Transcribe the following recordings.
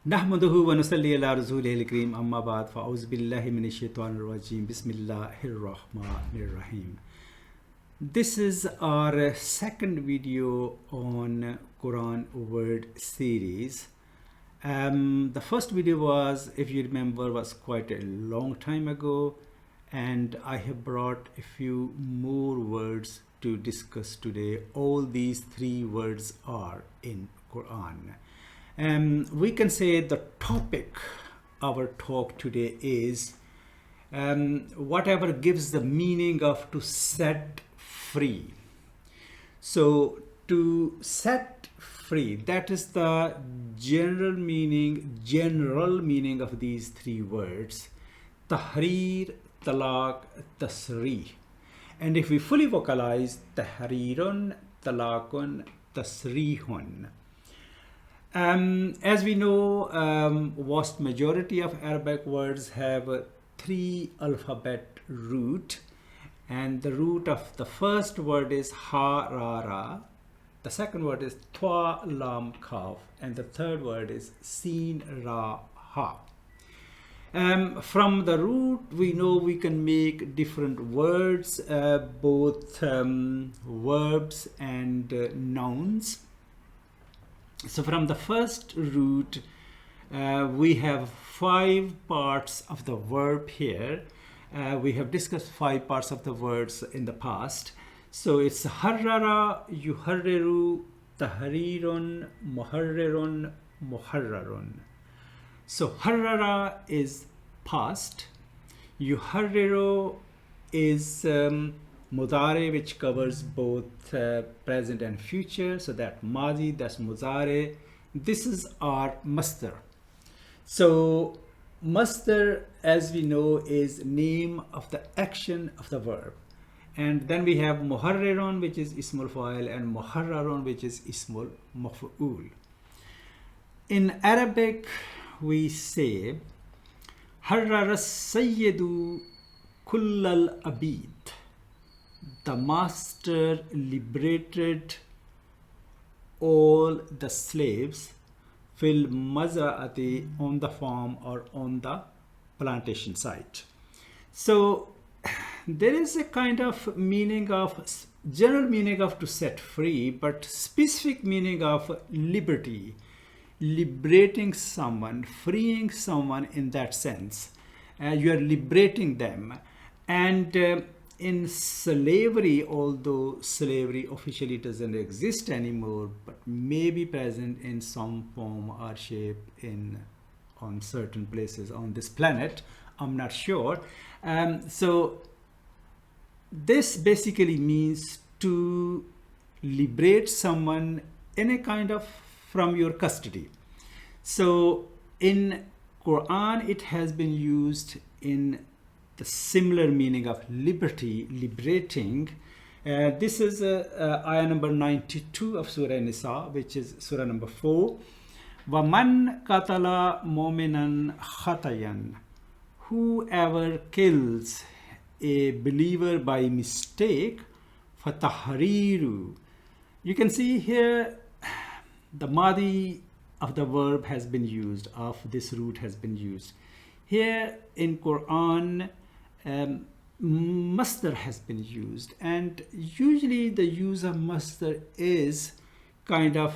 नहमदुहु व नुसल्ली अला रसूलिहिल करीम अम्मा बाद फ़अऊज़ु बिल्लाहि मिनश शैतानिर रजीम बिस्मिल्लाहिर रहमानिर रहीम. This is our second video on Quran word series. The first video was, if you remember, was quite a long time ago, and I have brought a few more words to discuss today. All these three words are in Quran. We can say the topic our talk today is whatever gives the meaning of to set free. So to set free, that is the general meaning of these three words: tahrir, talaq, tasrih. And if we fully vocalize, tahrirun, talaqun, tasrihun. As we know, vast majority of Arabic words have three alphabet root, and the root of the first word is ha ra ra, the second word is twa lam kaf, and the third word is sin ra ha. From the root, we know we can make different words, both verbs and nouns. So from the first root, we have 5 parts of the verb here. We have discussed 5 parts of the words in the past. So it's harrara, yuharriru, tahrirun, muharrirun, muharrarun. So harrara is past, yuharriru is mudare, which covers both present and future, so that madi, that's mudare. This is our masdar. So masdar, as we know, is name of the action of the verb. And then we have muharrirun, which is ismul fa'il, and muharrarun, which is ismul maf'ul. In Arabic, we say harrara sayyidu kullal abid. The master liberated all the slaves fil mazra'ati, on the farm or on the plantation site. So there is a kind of meaning of, general meaning of to set free, but specific meaning of liberty, liberating someone, freeing someone in that sense. You are liberating them. And in slavery, although slavery officially doesn't exist anymore, but may be present in some form or shape on certain places on this planet, I'm not sure. So this basically means to liberate someone in a kind of from your custody. So in Quran, it has been used in the similar meaning of liberty, liberating. This is ayah number 92 of Surah Nisa, which is Surah number 4. وَمَنْ قَتَلَ مُؤْمِنًا خَطَيًا. Whoever kills a believer by mistake, فَتَحْرِيرُ. You can see here the madi of the verb has been used, of this root has been used. Here in Quran, masdar has been used, and usually the use of masdar is kind of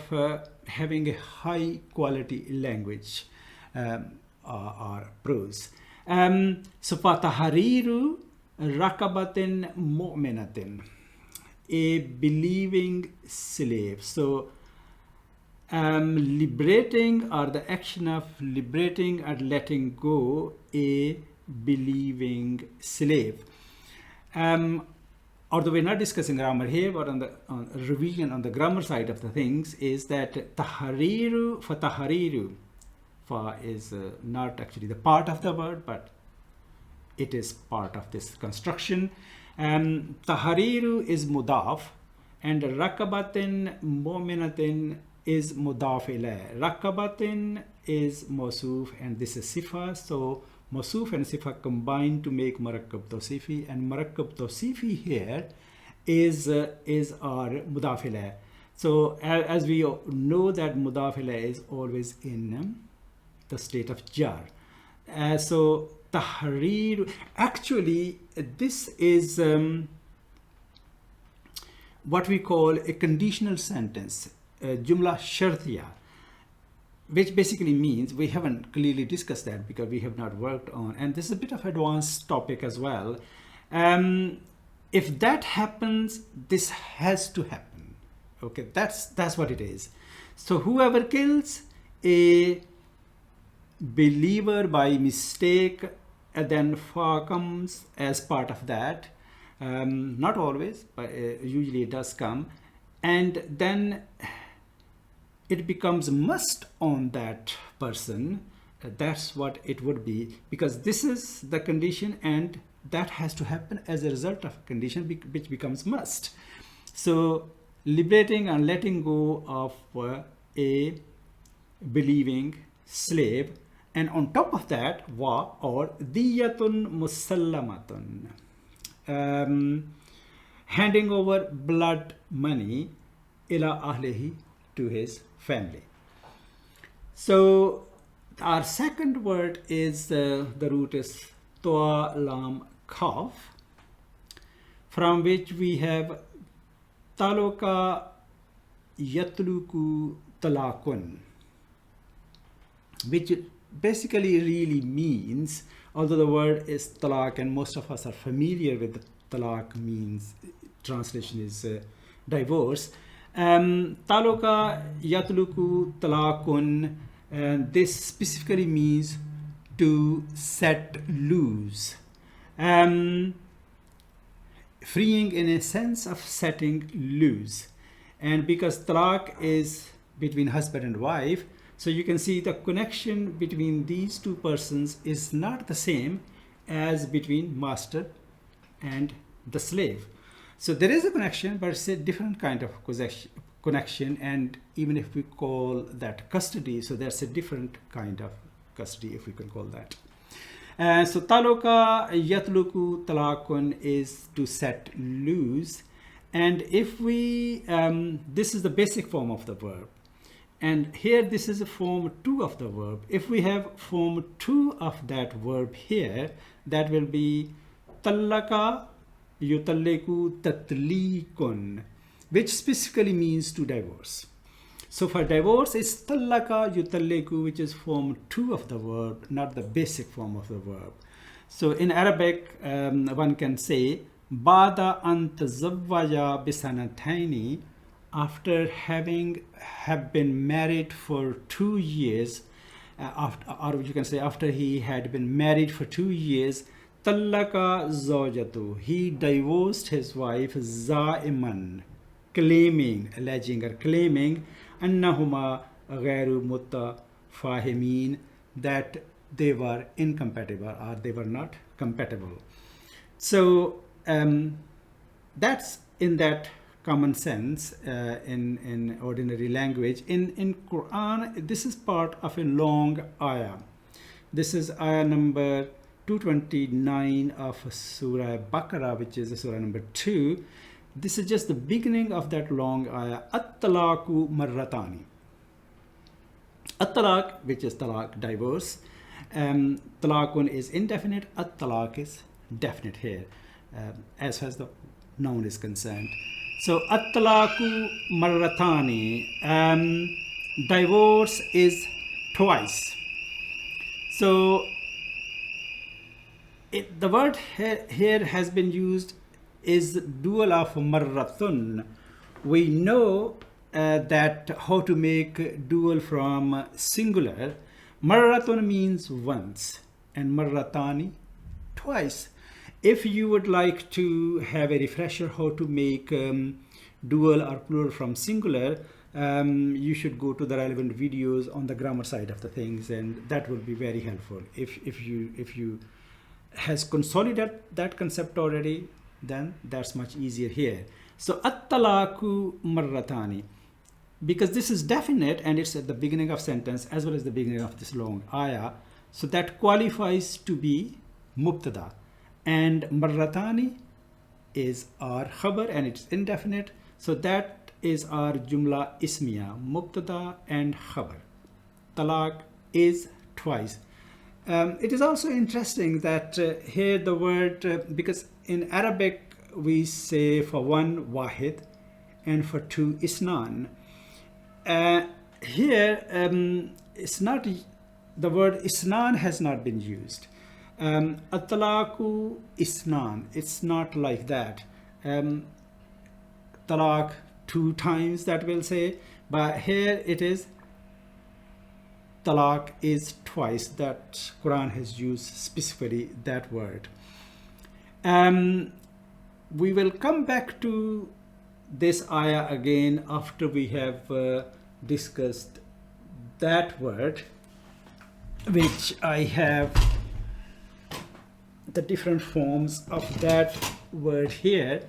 having a high quality language or prose. So fatahariru rakabatin mu'minatin, a believing slave. So liberating, or the action of liberating or letting go a believing slave. Although we're not discussing grammar here, but on revision on the grammar side of the things, is that tahariru, for tahariru, fa is not actually the part of the word, but it is part of this construction. Tahariru is mudaf, and rakabatin mu'minatin is mudaf ilayh. Rakabatin is mawsuf, and this is sifa. So mawsuf and sifa combine to make murakkab tawsifi, and murakkab tawsifi here is our mudaf ilayh. So as we know that mudaf ilayh is always in the state of jar. So tahrir, actually this is what we call a conditional sentence, jumla shartiya, which basically means, we haven't clearly discussed that because we have not worked on, and this is a bit of advanced topic as well. If that happens, this has to happen. Okay, that's what it is. So whoever kills a believer by mistake, and then fa comes as part of that, not always, but usually it does come, and then it becomes must on that person. That's what it would be, because this is the condition and that has to happen as a result of a condition which becomes must. So liberating and letting go of a believing slave, and on top of that, wa or diyatun musallamatun, handing over blood money ila ahlihi, to his family. So our second word is the root is toa lam kaf, from which we have taloka yatluku talakun, which basically really means, although the word is talak and most of us are familiar with the talak means, translation is divorce. Taloka yatluku talakun, and this specifically means to set loose, freeing in a sense of setting loose. And because talak is between husband and wife, so you can see the connection between these two persons is not the same as between master and the slave. So there is a connection, but it's a different kind of connection, and even if we call that custody, so that's a different kind of custody, if we can call that. So taloka yatluku talakun is to set loose, and if we this is the basic form of the verb, and here this is a form 2 of the verb. If we have form 2 of that verb here, that will be talaka yutalliku tatlikun, which specifically means to divorce. So for divorce, it's talaka yutalliku, which is form 2 of the verb, not the basic form of the verb. So in Arabic, one can say bada an tazawwaja bisanataini, after have been married for 2 years, or you can say after he had been married for 2 years, Tallaka zawjatu, he divorced his wife zaiman, claiming, alleging or claiming, annahuma ghairu mutafahimin, that they were incompatible or they were not compatible. So that's in that common sense, in ordinary language. In Quran, this is part of a long ayah. This is ayah number 229 of Surah Baqarah, which is Surah number 2. This is just the beginning of that long ayah. At-talaku marratani. At-talak, which is talak, divorce. Talakun is indefinite. At-talak is definite here, as far as the noun is concerned. So at-talaku marratani, divorce is twice. So the word here has been used is dual of marratun. We know that how to make dual from singular. Marratun means once and marratani twice. If you would like to have a refresher how to make dual or plural from singular, you should go to the relevant videos on the grammar side of the things, and that will be very helpful. If you has consolidated that concept already, then that's much easier here. So at-talaku marratani, because this is definite and it's at the beginning of sentence as well as the beginning of this long ayah, so that qualifies to be mubtada. And marratani is our khabar and it's indefinite, so that is our jumla ismiya, mubtada and khabar. Talaq is twice. It is also interesting that here the word, because in Arabic we say for one wahid and for two isnan. Here it's not, the word isnan has not been used. At-talaku isnan, it's not like that. Talaq 2 times, that will say, but here it is talaq is twice, that Quran has used specifically that word. We will come back to this ayah again after we have discussed that word, which I have the different forms of that word here.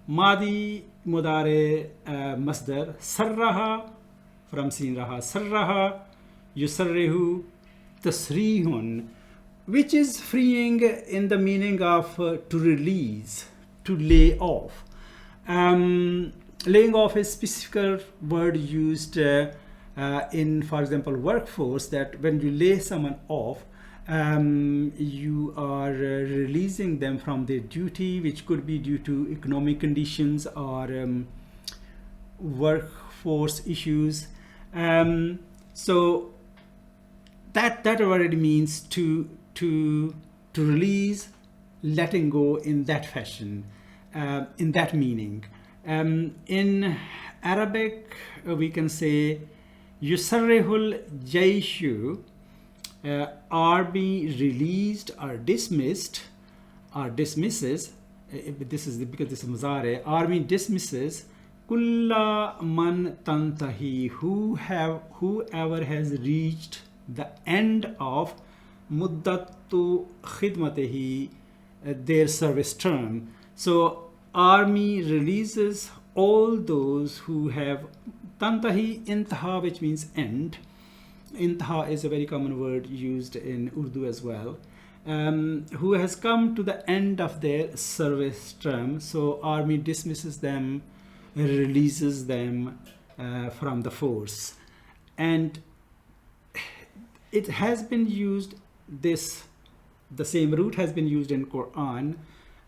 Madi mudare masdar sarraha, from sin raha sarraha, yusarrihu tasrihun, which is freeing in the meaning of to release, to lay off. Laying off is a specific word used in, for example, workforce, that when you lay someone off, you are releasing them from their duty, which could be due to economic conditions or workforce issues. So that already means to release, letting go in that fashion, in that meaning. In Arabic, we can say yusarrihul jayshu, army released or dismissed or dismisses. This is because this is muzare. Army dismisses kulla man tantahi, whoever has reached the end of muddatu khidmatihi, their service term. So army releases all those who have tantahi, intaha, which means end. Intaha is a very common word used in Urdu as well. Who has come to the end of their service term. So army dismisses them, releases them from the force. And it has been used, the same root has been used in Quran.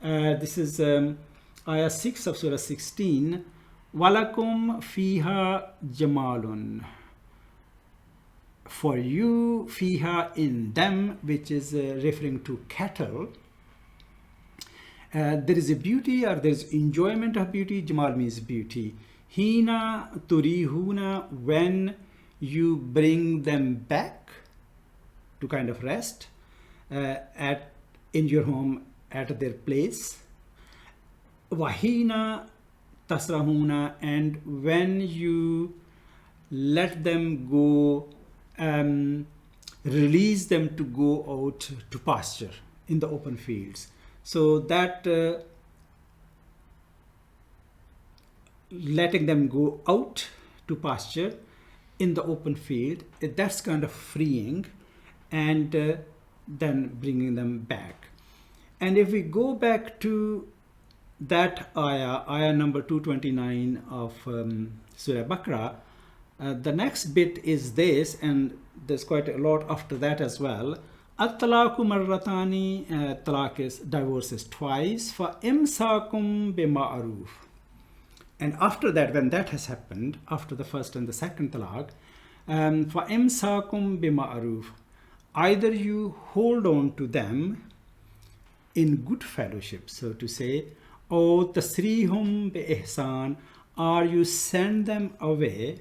This is ayah 6 of surah 16. Walakum fiha jamalun, for you, fiha, in them, which is referring to cattle. There is a beauty, or there is enjoyment of beauty. Jamal means beauty. Hina turihuna, when you bring them back to kind of rest in your home at their place. Wahina tasrahuna, and when you let them go, release them to go out to pasture in the open fields. So that letting them go out to pasture in the open field, that's kind of freeing, and then bringing them back. And if we go back to that ayah number 229 of Surah Baqarah, the next bit is this, and there's quite a lot after that as well. At-talaku marratani, talaq is, divorce is twice, fa imsakum bima'ruf. And after that, when that has happened, after the first and the second talaq, fa imsakum bima'ruf, either you hold on to them in good fellowship, so to say, or tasrihum bi ihsan, or you send them away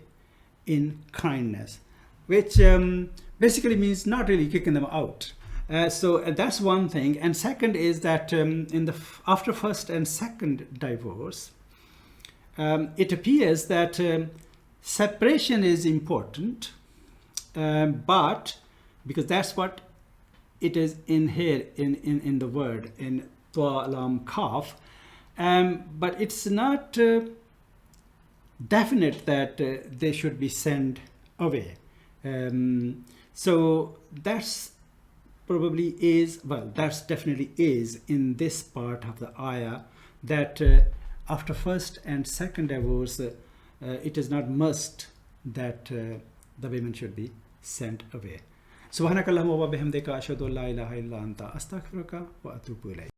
in kindness, which basically means not really kicking them out. So that's one thing. And second is that in the after first and second divorce, it appears that separation is important, but because that's what it is in here in the word in Twa Lam Kaf, but it's not definite that they should be sent away. So that's probably is, well, that's definitely is in this part of the ayah, that after first and second divorce, it is not must that the women should be sent away. Subhanakallahumma wa bihamdika ashhadu an la ilaha illa anta astaghfiruka wa atubu ilayk.